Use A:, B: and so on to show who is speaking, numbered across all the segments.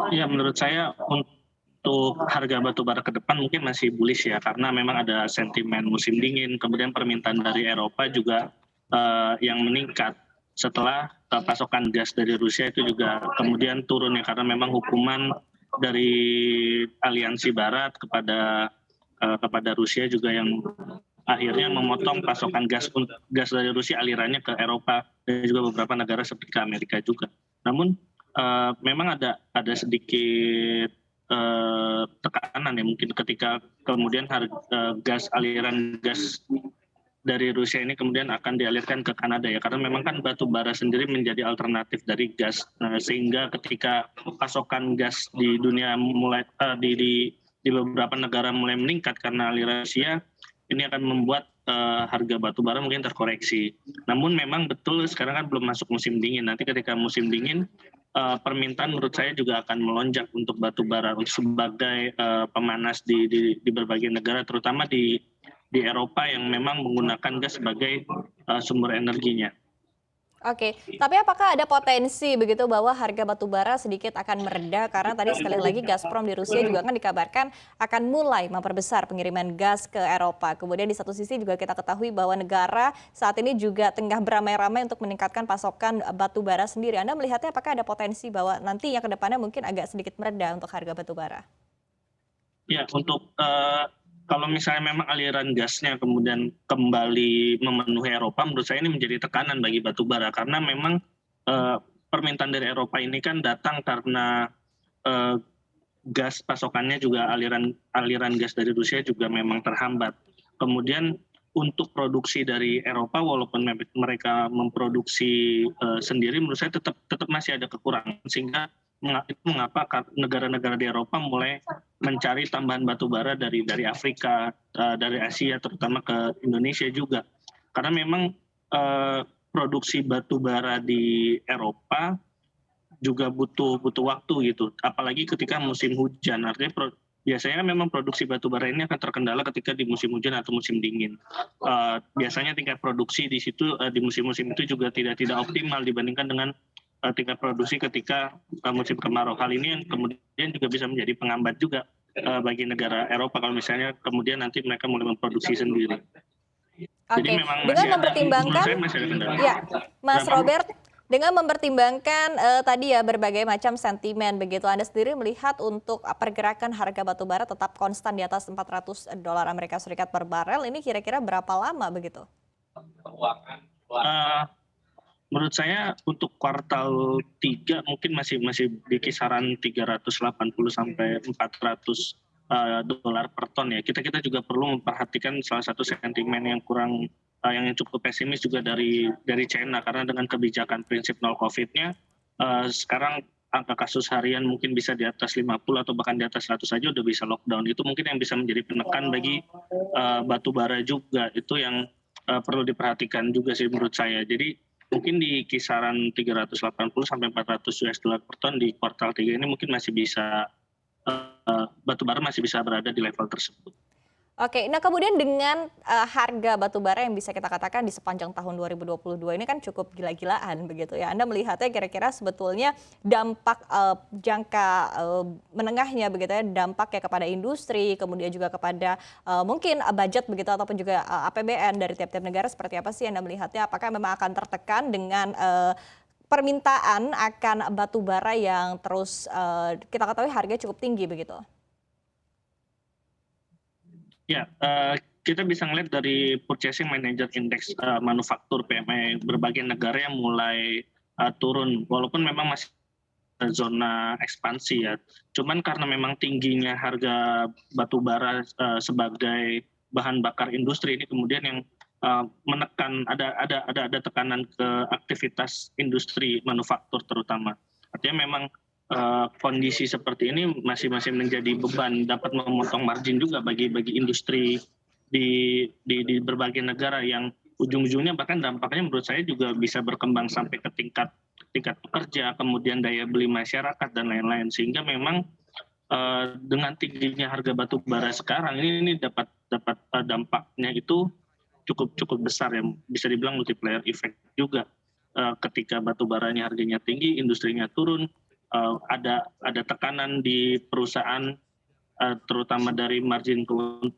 A: Ya menurut saya untuk harga batu bara ke depan mungkin masih bullish ya, karena memang ada sentimen musim dingin, kemudian permintaan dari Eropa juga yang meningkat setelah pasokan gas dari Rusia itu juga kemudian turun ya, karena memang hukuman dari aliansi Barat kepada Rusia juga yang akhirnya memotong pasokan gas dari Rusia alirannya ke Eropa dan juga beberapa negara seperti ke Amerika juga. Namun memang ada sedikit tekanan ya mungkin ketika kemudian aliran gas dari Rusia ini kemudian akan dialirkan ke Kanada ya, karena memang kan batu bara sendiri menjadi alternatif dari gas, sehingga ketika pasokan gas di dunia mulai di beberapa negara mulai meningkat karena aliran Rusia, ini akan membuat harga batu bara mungkin terkoreksi. Namun memang betul sekarang kan belum masuk musim dingin. Nanti ketika musim dingin permintaan menurut saya juga akan melonjak untuk batu bara sebagai pemanas di berbagai negara, terutama di Eropa yang memang menggunakan gas sebagai sumber energinya.
B: Oke, tapi apakah ada potensi begitu bahwa harga batu bara sedikit akan mereda karena tadi sekali lagi Gazprom di Rusia juga kan dikabarkan akan mulai memperbesar pengiriman gas ke Eropa. Kemudian di satu sisi juga kita ketahui bahwa negara saat ini juga tengah beramai-ramai untuk meningkatkan pasokan batu bara sendiri. Anda melihatnya apakah ada potensi bahwa nantinya ke depannya mungkin agak sedikit mereda untuk harga batu bara?
A: Ya, untuk kalau misalnya memang aliran gasnya kemudian kembali memenuhi Eropa, menurut saya ini menjadi tekanan bagi batu bara karena memang eh, permintaan dari Eropa ini kan datang karena eh, gas pasokannya juga aliran gas dari Rusia juga memang terhambat. Kemudian untuk produksi dari Eropa, walaupun mereka memproduksi sendiri, menurut saya tetap masih ada kekurangan, sehingga itu mengapa negara-negara di Eropa mulai mencari tambahan batu bara dari Afrika, dari Asia, terutama ke Indonesia juga, karena memang produksi batu bara di Eropa juga butuh waktu gitu, apalagi ketika musim hujan. Artinya biasanya memang produksi batu bara ini akan terkendala ketika di musim hujan atau musim dingin. Biasanya tingkat produksi di situ di musim-musim itu juga tidak optimal dibandingkan dengan tingkat produksi ketika musim kemarau. Hal ini yang kemudian juga bisa menjadi penghambat juga bagi negara Eropa kalau misalnya kemudian nanti mereka mulai memproduksi sendiri. Jadi
B: Oke,
A: memang
B: dengan
A: menurut
B: mempertimbangkan,
A: saya masih ada kendala.
B: ya, Mas
A: Kenapa?
B: Robert, dengan mempertimbangkan tadi ya berbagai macam sentimen begitu, Anda sendiri melihat untuk pergerakan harga batu bara tetap konstan di atas $400 Amerika Serikat per barel, ini kira-kira berapa lama begitu?
A: Eh, Menurut saya untuk kuartal 3 mungkin masih di kisaran 380 sampai 400 dolar per ton ya. Kita juga perlu memperhatikan salah satu sentimen yang yang cukup pesimis juga dari China, karena dengan kebijakan prinsip nol COVID-nya sekarang angka kasus harian mungkin bisa di atas 50 atau bahkan di atas 100 saja udah bisa lockdown. Itu mungkin yang bisa menjadi penekan bagi batu bara juga. Itu yang perlu diperhatikan juga sih menurut saya. Jadi mungkin di kisaran 380 sampai 400 US dollar per ton di kuartal 3 ini mungkin masih bisa batu bara masih bisa berada di level tersebut.
B: Oke, nah kemudian dengan harga batu bara yang bisa kita katakan di sepanjang tahun 2022 ini kan cukup gila-gilaan begitu ya. Anda melihatnya kira-kira sebetulnya dampak jangka menengahnya begitu ya, dampaknya kepada industri, kemudian juga kepada mungkin budget begitu ataupun juga APBN dari tiap-tiap negara seperti apa sih Anda melihatnya? Apakah memang akan tertekan dengan permintaan akan batu bara yang terus kita ketahui harganya cukup tinggi begitu?
A: Ya, kita bisa melihat dari Purchasing Manager Index manufaktur PMI berbagai negara yang mulai turun, walaupun memang masih zona ekspansi ya. Cuman karena memang tingginya harga batu bara sebagai bahan bakar industri ini kemudian yang menekan ada tekanan ke aktivitas industri manufaktur terutama. Artinya memang kondisi seperti ini masih menjadi beban, dapat memotong margin juga bagi industri di berbagai negara yang ujung-ujungnya bahkan dampaknya menurut saya juga bisa berkembang sampai ke tingkat pekerja, kemudian daya beli masyarakat dan lain-lain, sehingga memang dengan tingginya harga batu bara sekarang ini dapat dampaknya itu cukup besar ya, bisa dibilang multiplier effect juga. Ketika batu baranya harganya tinggi, industrinya turun, ada tekanan di perusahaan, terutama dari margin keuntungan,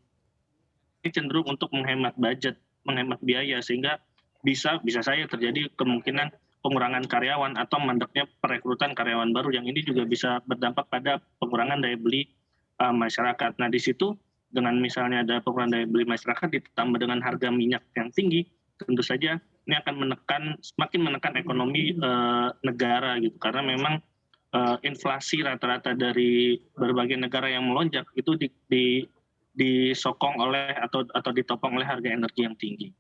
A: ini cenderung untuk menghemat budget, menghemat biaya, sehingga bisa saja terjadi kemungkinan pengurangan karyawan atau mandeknya perekrutan karyawan baru, yang ini juga bisa berdampak pada pengurangan daya beli masyarakat. Nah, di situ dengan misalnya ada pengurangan daya beli masyarakat ditambah dengan harga minyak yang tinggi, tentu saja ini akan semakin menekan ekonomi negara gitu, karena memang inflasi rata-rata dari berbagai negara yang melonjak itu disokong oleh atau ditopang oleh harga energi yang tinggi.